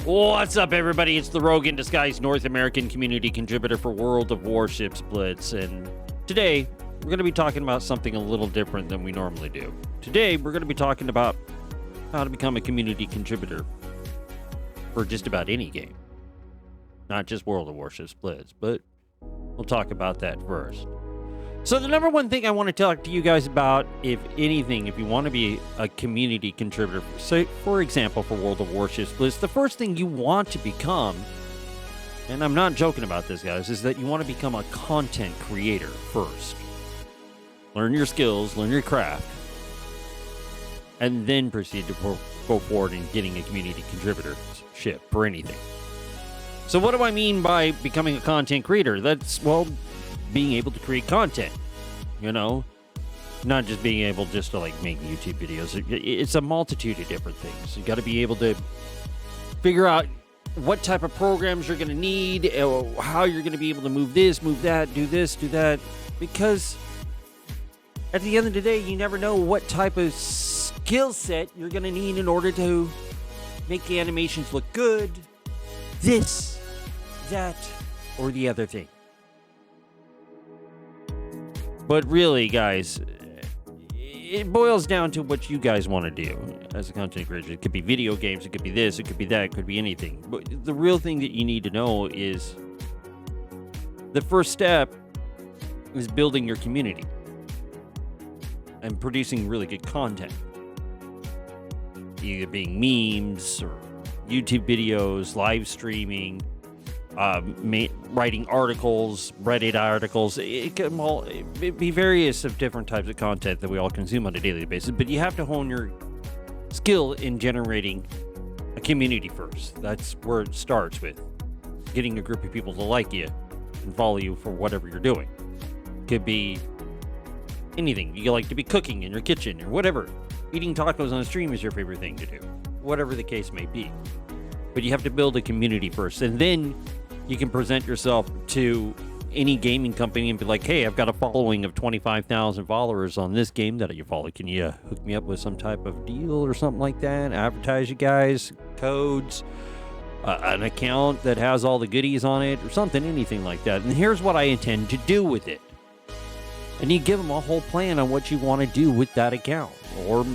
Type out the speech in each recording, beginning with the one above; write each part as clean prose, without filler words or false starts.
What's up, everybody? It's the Rogue in Disguise, North American community contributor for World of Warships Blitz, and today we're going to be talking about something a little different than we normally do. Today we're going to be talking about how to become a community contributor for just about any game, not just World of Warships Blitz, but we'll talk about that first. So the number one thing I want to talk to you guys about, if anything, if you want to be a community contributor, say, for example, for World of Warships Blitz, the first thing you want to become, and I'm not joking about this, guys, is that you want to become a content creator first. Learn your skills, learn your craft, and then proceed to go forward in getting a community contributorship for anything. So what do I mean by becoming a content creator? That's, well, being able to create content, not just being able just to make YouTube videos. It's a multitude of different things. You got to be able to figure out what type of programs you're going to need, how you're going to be able to move this, move that, do this, do that, because at the end of the day, you never know what type of skill set you're going to need in order to make the animations look good, this, that, or the other thing. But really, guys, it boils down to what you guys want to do as a content creator. It could be video games, it could be this, it could be that, it could be anything. But the real thing that you need to know is the first step is building your community and producing really good content. Either being memes or YouTube videos, live streaming, writing articles, Reddit articles. It be various of different types of content that we all consume on a daily basis, but you have to hone your skill in generating a community first. That's where it starts, with getting a group of people to like you and follow you for whatever you're doing. Could be anything. You like to be cooking in your kitchen or whatever. Eating tacos on a stream is your favorite thing to do, whatever the case may be. But you have to build a community first, and then you can present yourself to any gaming company and be like, hey, I've got a following of 25,000 followers on this game that you follow. Can you hook me up with some type of deal or something like that? Advertise you guys, codes, an account that has all the goodies on it or something, anything like that. And here's what I intend to do with it. And you give them a whole plan on what you want to do with that account, or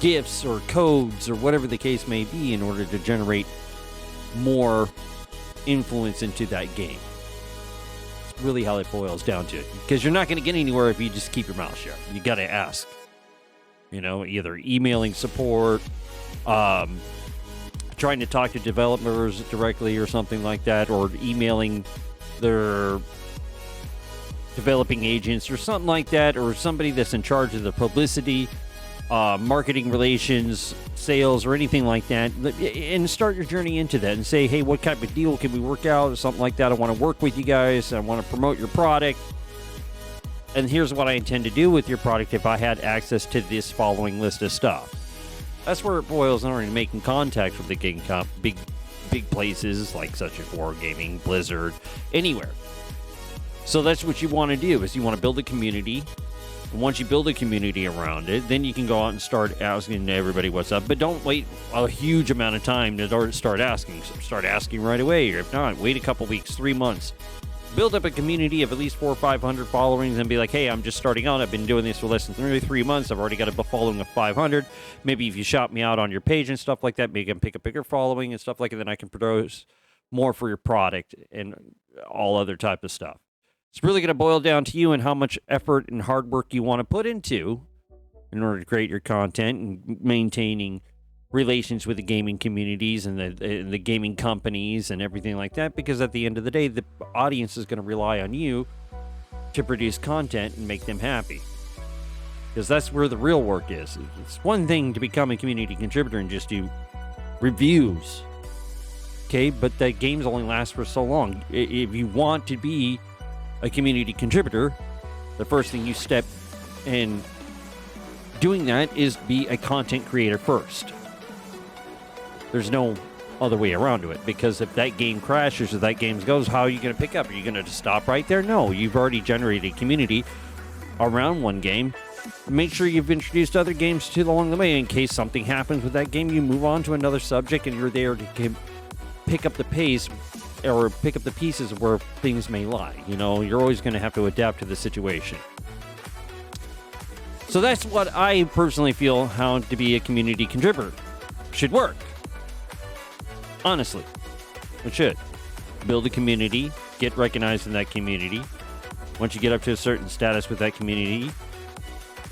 gifts or codes or whatever the case may be, in order to generate more influence into that game. It's really how it boils down to it, because you're not going to get anywhere if you just keep your mouth shut. You got to ask, either emailing support, trying to talk to developers directly or something like that, or emailing their developing agents or something like that, or somebody that's in charge of the publicity, marketing relations, sales, or anything like that, and start your journey into that and say, hey, what type of deal can we work out, or something like that? I want to work with you guys. I want to promote your product. And here's what I intend to do with your product if I had access to this following list of stuff. That's where it boils down to making contact with the big places like such as Wargaming, Blizzard, anywhere. So that's what you want to do, is you want to build a community. Once you build a community around it, then you can go out and start asking everybody what's up. But don't wait a huge amount of time to start asking. So start asking right away. Or if not, wait a couple weeks, 3 months. Build up a community of at least 400 or 500 followings and be like, hey, I'm just starting out. I've been doing this for less than 3 months. I've already got a following of 500. Maybe if you shout me out on your page and stuff like that, maybe I can pick a bigger following and stuff like that. Then I can produce more for your product and all other type of stuff. It's really going to boil down to you and how much effort and hard work you want to put into in order to create your content and maintaining relations with the gaming communities and the gaming companies and everything like that. Because at the end of the day, the audience is going to rely on you to produce content and make them happy. Because that's where the real work is. It's one thing to become a community contributor and just do reviews. Okay, but the games only last for so long. If you want to be a community contributor, the first thing you step in doing that is be a content creator first. There's no other way around to it, because if that game crashes or that game goes, how are you going to pick up? Are you going to just stop right there? No, you've already generated a community around one game. Make sure you've introduced other games to along the way. In case something happens with that game, you move on to another subject, and you're there to pick up the pace or pick up the pieces of where things may lie. You know, you're always going to have to adapt to the situation. So that's what I personally feel how to be a community contributor should work. Honestly, it should. Build a community, get recognized in that community. Once you get up to a certain status with that community,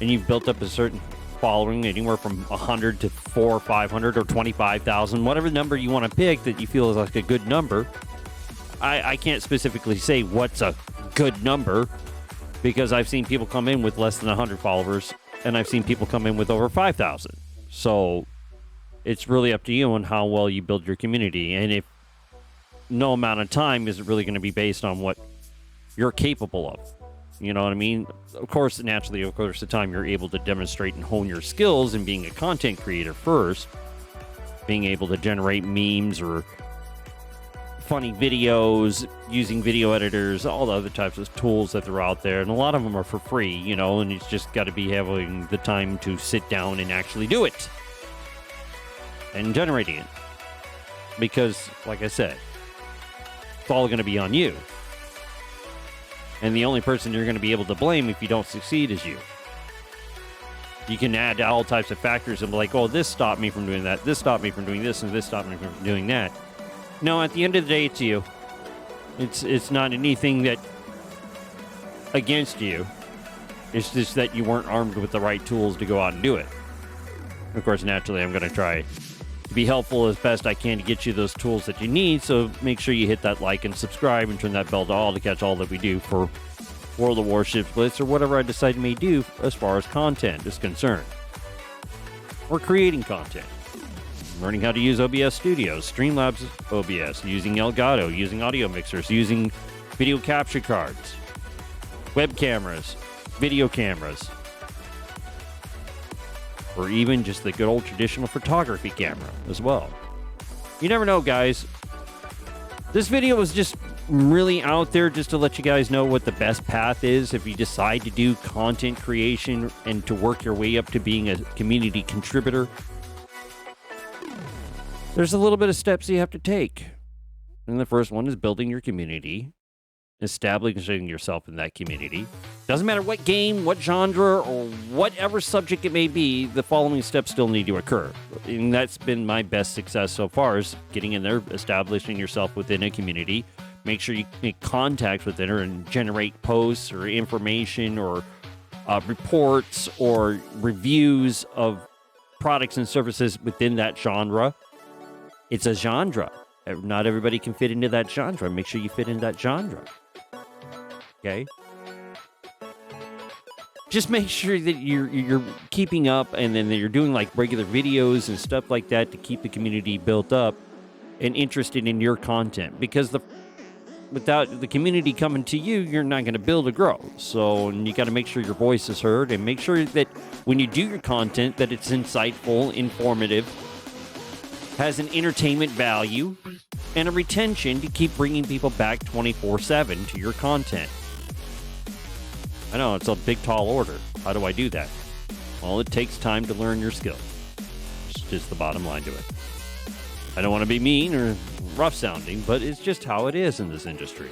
and you've built up a certain following, anywhere from 100 to 400 or 500 or 25,000, whatever number you want to pick that you feel is like a good number. I can't specifically say what's a good number, because I've seen people come in with less than 100 followers, and I've seen people come in with over 5,000. So it's really up to you on how well you build your community. And if no amount of time is really going to be based on what you're capable of. You know what I mean? Of course, naturally, the time you're able to demonstrate and hone your skills in being a content creator first, being able to generate memes or funny videos, using video editors, all the other types of tools that are out there. And a lot of them are for free, you know, and it's just got to be having the time to sit down and actually do it and generating it. Because, like I said, it's all going to be on you. And the only person you're going to be able to blame if you don't succeed is you. You can add all types of factors and be like, oh, this stopped me from doing that, this stopped me from doing this, and this stopped me from doing that. No, at the end of the day, it's you. It's not anything that against you. It's just that you weren't armed with the right tools to go out and do it. Of course, naturally, I'm going to try to be helpful as best I can to get you those tools that you need. So make sure you hit that like and subscribe and turn that bell to all to catch all that we do for World of Warships Blitz or whatever I decide may do as far as content is concerned. Or creating content. Learning how to use OBS Studios, Streamlabs OBS, using Elgato, using audio mixers, using video capture cards, web cameras, video cameras, or even just the good old traditional photography camera as well. You never know, guys. This video was just really out there just to let you guys know what the best path is if you decide to do content creation and to work your way up to being a community contributor. There's a little bit of steps you have to take. And the first one is building your community, establishing yourself in that community. Doesn't matter what game, what genre, or whatever subject it may be, the following steps still need to occur. And that's been my best success so far, is getting in there, establishing yourself within a community. Make sure you make contact with it and generate posts or information or reports or reviews of products and services within that genre. It's a genre. Not everybody can fit into that genre. Make sure you fit in that genre. Okay? Just make sure that you're keeping up, and then that you're doing like regular videos and stuff like that to keep the community built up and interested in your content. Because without the community coming to you, you're not going to build or grow. So you got to make sure your voice is heard, and make sure that when you do your content that it's insightful, informative, has an entertainment value, and a retention to keep bringing people back 24/7 to your content. I know, it's a big, tall order. How do I do that? Well, it takes time to learn your skill. It's just the bottom line to it. I don't want to be mean or rough sounding, but it's just how it is in this industry.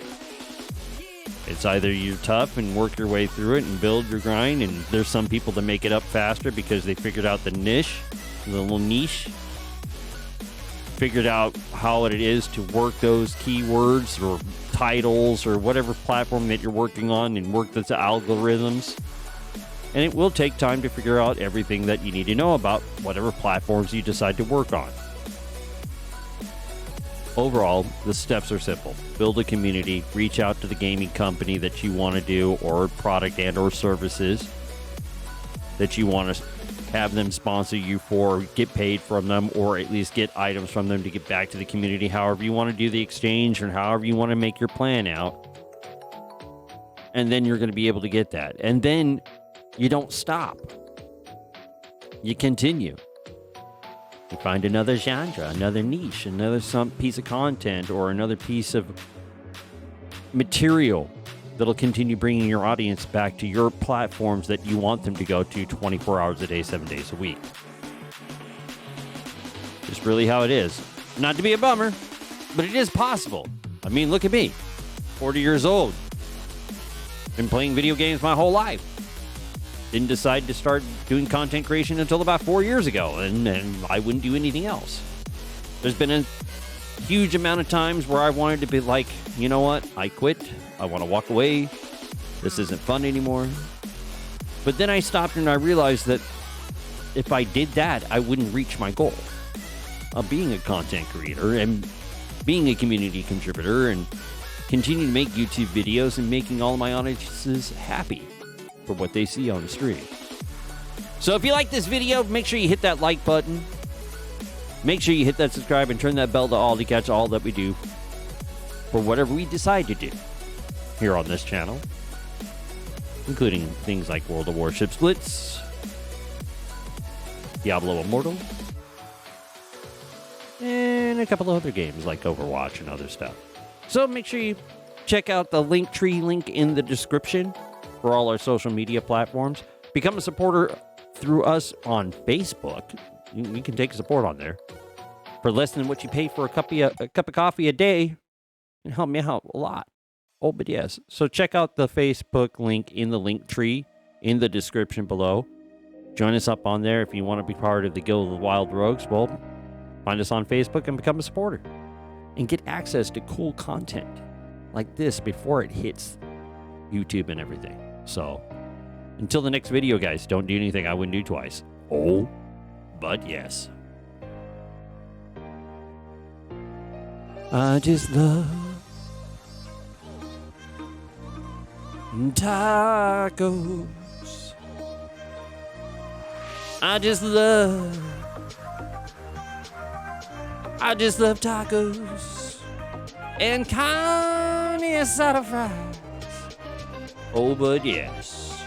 It's either you're tough and work your way through it and build your grind, and there's some people that make it up faster because they figured out the niche, the little niche, figured out how it is to work those keywords or titles or whatever platform that you're working on and work those algorithms. And it will take time to figure out everything that you need to know about whatever platforms you decide to work on. Overall, the steps are simple. Build a community, reach out to the gaming company that you want to do, or product and or services that you want to have them sponsor you for, get paid from them, or at least get items from them to get back to the community, however you want to do the exchange or however you want to make your plan out. And then you're going to be able to get that. And then you don't stop. You continue. You find another genre, another niche, another some piece of content or another piece of material that'll continue bringing your audience back to your platforms that you want them to go to 24 hours a day, 7 days a week. Just really how it is. Not to be a bummer, but it is possible. I mean, look at me, 40 years old. Been playing video games my whole life. Didn't decide to start doing content creation until about 4 years ago, and I wouldn't do anything else. There's been a huge amount of times where I wanted to be like, you know what, I quit. I want to walk away. This isn't fun anymore. But then I stopped and I realized that if I did that, I wouldn't reach my goal of being a content creator and being a community contributor and continue to make YouTube videos and making all of my audiences happy for what they see on the stream. So if you like this video, make sure you hit that like button. Make sure you hit that subscribe and turn that bell to all to catch all that we do for whatever we decide to do here on this channel, including things like World of Warships Blitz, Diablo Immortal, and a couple of other games like Overwatch and other stuff. So make sure you check out the Linktree link in the description for all our social media platforms. Become a supporter through us on Facebook. You can take support on there for less than what you pay for a cup of coffee a day, and help me out a lot. Oh, but yes. So check out the Facebook link in the Linktree in the description below. Join us up on there if you want to be part of the Guild of the Wild Rogues. Well, find us on Facebook and become a supporter and get access to cool content like this before it hits YouTube and everything. So until the next video, guys, don't do anything I wouldn't do twice. Oh, but yes. I just love tacos. I just love tacos and carne asada fries. Oh, but yes.